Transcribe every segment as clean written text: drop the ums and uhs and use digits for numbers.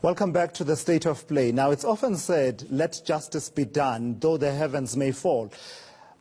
Welcome back to the State of Play. Now, it's often said, let justice be done, though the heavens may fall.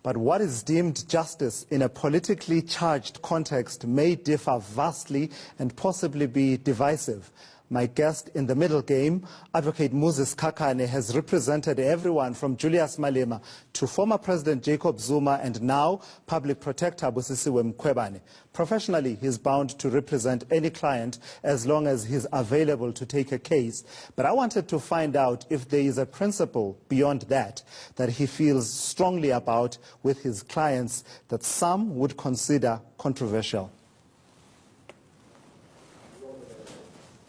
But what is deemed justice in a politically charged context may differ vastly and possibly be divisive. My guest in the middle game, Advocate Muzi Sikhakhane, has represented everyone from Julius Malema to former President Jacob Zuma and now Public Protector Busisiwe Mkhwebane. Professionally, he's bound to represent any client as long as he's available to take a case. But I wanted to find out if there is a principle beyond that he feels strongly about with his clients that some would consider controversial.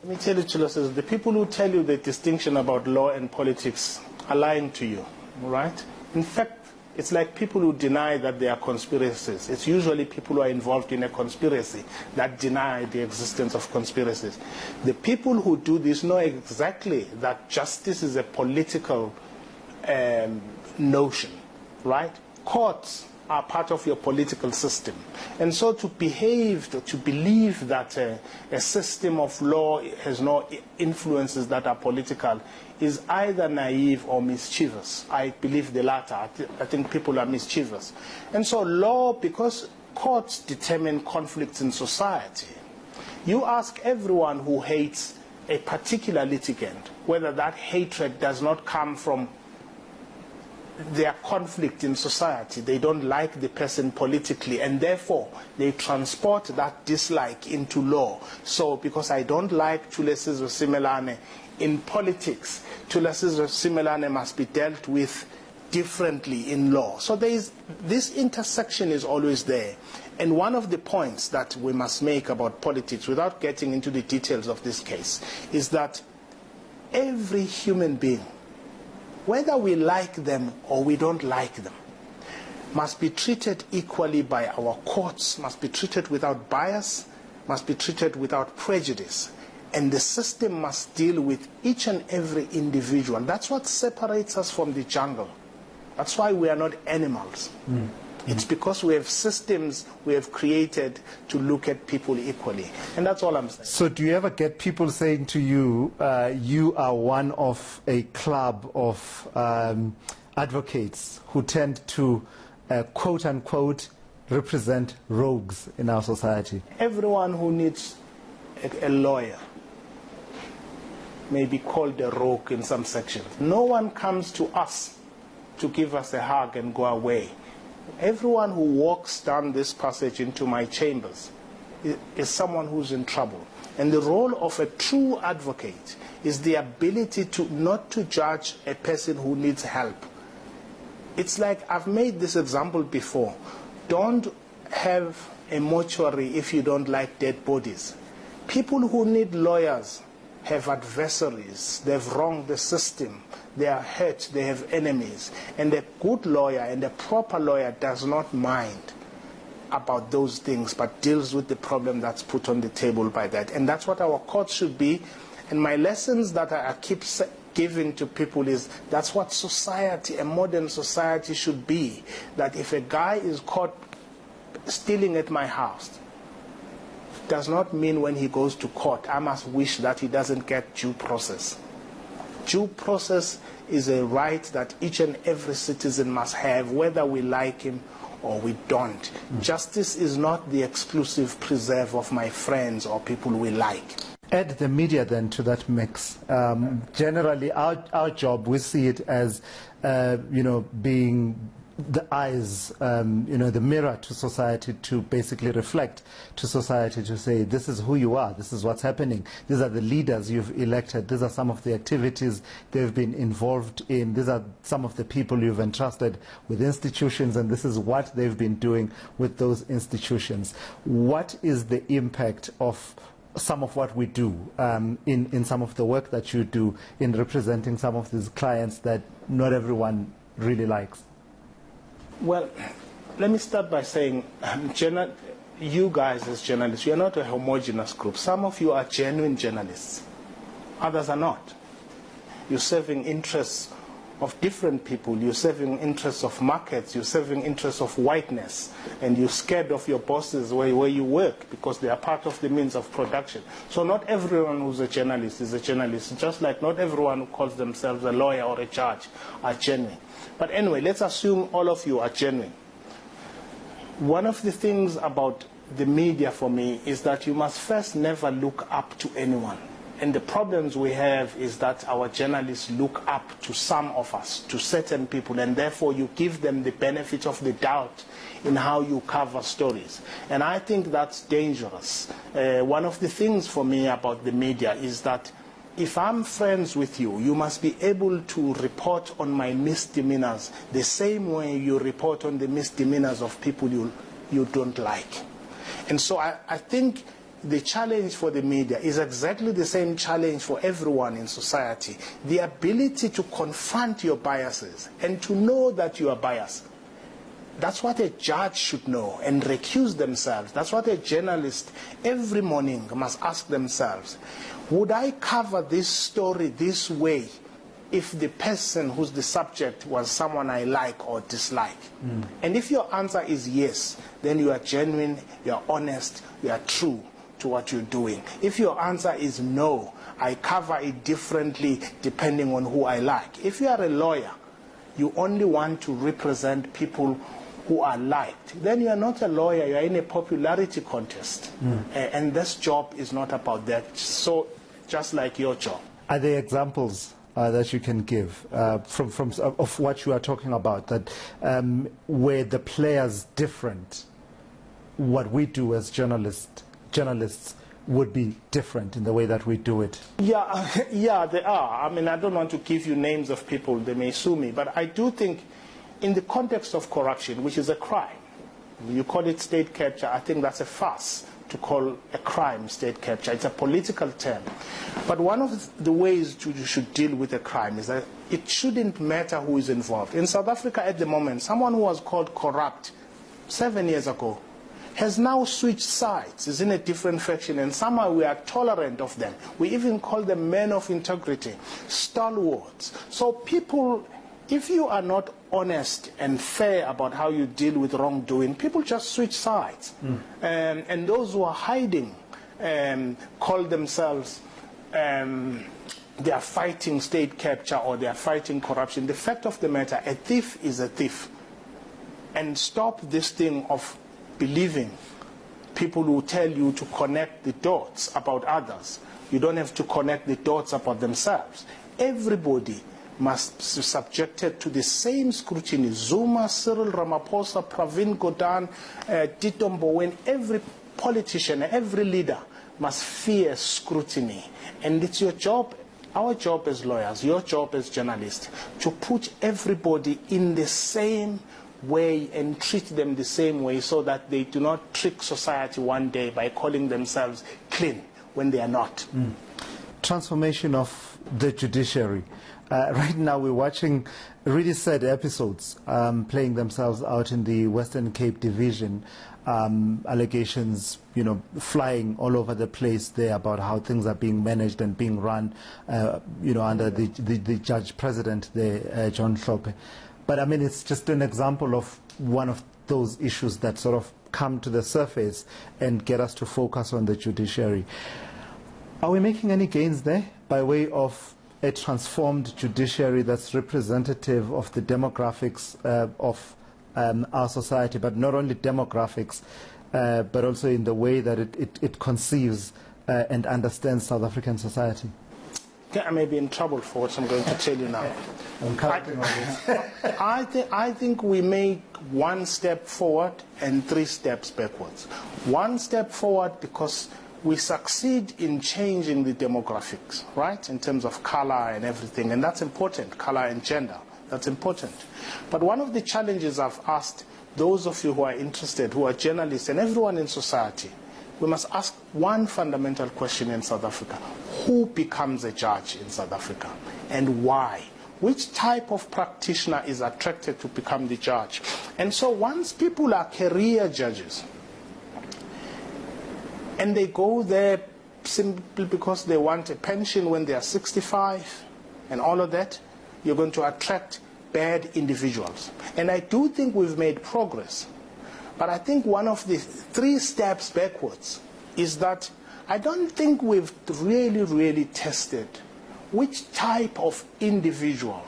Let me tell you, Chilos, the people who tell you the distinction about law and politics are lying to you, right? In fact, it's like people who deny that there are conspiracies. It's usually people who are involved in a conspiracy that deny the existence of conspiracies. The people who do this know exactly that justice is a political notion, right? Courts are part of your political system. And so to behave, to believe that a system of law has no influences that are political is either naive or mischievous. I believe the latter. I think people are mischievous. And so law, because courts determine conflicts in society, you ask everyone who hates a particular litigant whether that hatred does not come from their conflict in society. They don't like the person politically, and therefore they transport that dislike into law. So because I don't like Thulesizwe Simelane in politics, Thulesizwe Simelane must be dealt with differently in law. So this intersection is always there. And one of the points that we must make about politics, without getting into the details of this case, is that every human being, whether we like them or we don't like them, must be treated equally by our courts, must be treated without bias, must be treated without prejudice. And the system must deal with each and every individual. That's what separates us from the jungle. That's why we are not animals. It's because we have systems we have created to look at people equally. And that's all I'm saying. So do you ever get people saying to you, you are one of a club of advocates who tend to, quote unquote, represent rogues in our society? Everyone who needs a lawyer may be called a rogue in some sections. No one comes to us to give us a hug and go away. Everyone who walks down this passage into my chambers is someone who's in trouble. And the role of a true advocate is the ability to not to judge a person who needs help. It's like, I've made this example before. Don't have a mortuary if you don't like dead bodies. People who need lawyers have adversaries. They've wronged the system. They are hurt, they have enemies. And a good lawyer and a proper lawyer does not mind about those things, but deals with the problem that's put on the table by that. And that's what our courts should be. And my lessons that I keep giving to people is that's what society, a modern society should be. That if a guy is caught stealing at my house, does not mean when he goes to court, I must wish that he doesn't get due process. Due process is a right that each and every citizen must have, whether we like him or we don't. Justice is not the exclusive preserve of my friends or people we like. Add the media then to that mix. Generally, our job, we see it as, being the eyes, the mirror to society, to basically reflect to society, to say, this is who you are, this is what's happening, these are the leaders you've elected, these are some of the activities they've been involved in, these are some of the people you've entrusted with institutions, and this is what they've been doing with those institutions. What is the impact of some of what we do in some of the work that you do in representing some of these clients that not everyone really likes? Well, let me start by saying, you guys as journalists, you're not a homogeneous group. Some of you are genuine journalists. Others are not. You're serving interests of different people. You're serving interests of markets, you're serving interests of whiteness, and you're scared of your bosses where you work because they are part of the means of production. So not everyone who's a journalist is a journalist, just like not everyone who calls themselves a lawyer or a judge are genuine. But anyway, let's assume all of you are genuine. One of the things about the media for me is that you must first never look up to anyone. And the problems we have is that our journalists look up to some of us, to certain people, and therefore you give them the benefit of the doubt in how you cover stories. And I think that's dangerous. One of the things for me about the media is that if I'm friends with you, you must be able to report on my misdemeanors the same way you report on the misdemeanors of people you don't like. And so I think the challenge for the media is exactly the same challenge for everyone in society. The ability to confront your biases and to know that you are biased. That's what a judge should know and recuse themselves. That's what a journalist every morning must ask themselves. Would I cover this story this way if the person who's the subject was someone I like or dislike? And if your answer is yes, then you are genuine, you are honest, you are true to what you're doing. If your answer is no, I cover it differently depending on who I like. If you are a lawyer, you only want to represent people who are liked, then you are not a lawyer, you are in a popularity contest. And this job is not about that. So just like your job. Are there examples that you can give of what you are talking about, that where the players different, what we do as journalists would be different in the way that we do it? Yeah, there are. I mean, I don't want to give you names of people, they may sue me, but I do think in the context of corruption, which is a crime, you call it state capture, I think that's a farce to call a crime state capture. It's a political term. But one of the ways you should deal with a crime is that it shouldn't matter who is involved. In South Africa at the moment, someone who was called corrupt 7 years ago has now switched sides, is in a different faction, and somehow we are tolerant of them. We even call them men of integrity, stalwarts. So people, if you are not honest and fair about how you deal with wrongdoing, people just switch sides. And those who are hiding call themselves, they are fighting state capture or they are fighting corruption. The fact of the matter, a thief is a thief. And stop this thing of believing people who tell you to connect the dots about others. You don't have to connect the dots about themselves. Everybody must be subjected to the same scrutiny. Zuma, Cyril Ramaphosa, Pravin Gordhan, Tito Mboweni, every politician, every leader must fear scrutiny. And it's your job, our job as lawyers, your job as journalists, to put everybody in the same way and treat them the same way so that they do not trick society one day by calling themselves clean when they are not. Transformation of the judiciary. Right now we're watching really sad episodes playing themselves out in the Western Cape division. Allegations, flying all over the place there about how things are being managed and being run, under the judge president there, John Hlophe. But I mean, it's just an example of one of those issues that sort of come to the surface and get us to focus on the judiciary. Are we making any gains there by way of a transformed judiciary that's representative of the demographics of our society, but not only demographics, but also in the way that it conceives and understands South African society? I may be in trouble for what I'm going to tell you now. I'm counting on this. I think we make one step forward and 3 steps backwards. One step forward because we succeed in changing the demographics, right, in terms of color and everything, and that's important, color and gender, that's important. But one of the challenges I've asked those of you who are interested, who are journalists, and everyone in society, we must ask one fundamental question in South Africa. Who becomes a judge in South Africa, and why? Which type of practitioner is attracted to become the judge? And so once people are career judges, and they go there simply because they want a pension when they are 65 and all of that, you're going to attract bad individuals. And I do think we've made progress. But I think one of the 3 steps backwards is that I don't think we've really tested which type of individual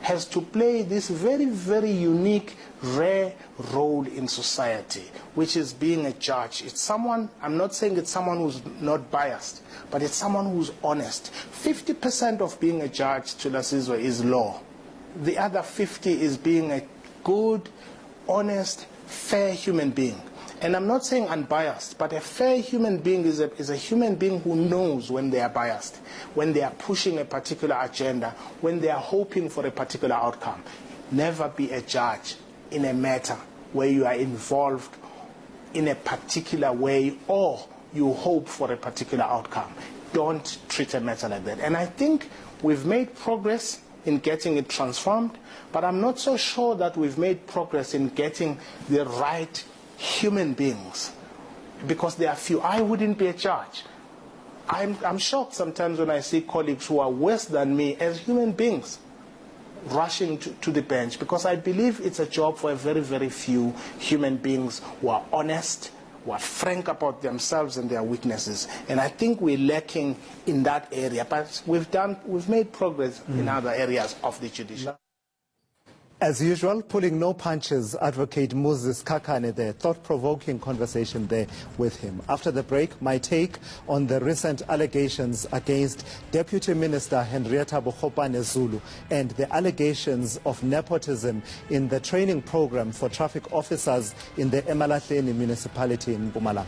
has to play this very unique, rare role in society, which is being a judge. It's someone, I'm not saying it's someone who's not biased, but it's someone who's honest. 50% of being a judge, Thulasizwe, is law. The other 50 is being a good, honest, fair human being. And I'm not saying unbiased, but a fair human being is a human being who knows when they are biased, when they are pushing a particular agenda, when they are hoping for a particular outcome. Never be a judge in a matter where you are involved in a particular way or you hope for a particular outcome. Don't treat a matter like that. And I think we've made progress in getting it transformed, but I'm not so sure that we've made progress in getting the right human beings, because there are few. I wouldn't be a judge. I'm shocked sometimes when I see colleagues who are worse than me as human beings rushing to the bench, because I believe it's a job for a very few human beings who are honest, who are frank about themselves and their weaknesses. And I think we're lacking in that area, but we've made progress in other areas of the judiciary. As usual, pulling no punches, Advocate Muzi Sikhakhane there. Thought-provoking conversation there with him. After the break, my take on the recent allegations against Deputy Minister Henrietta Bogopane Zulu and the allegations of nepotism in the training program for traffic officers in the Emalahleni municipality in Mpumalanga.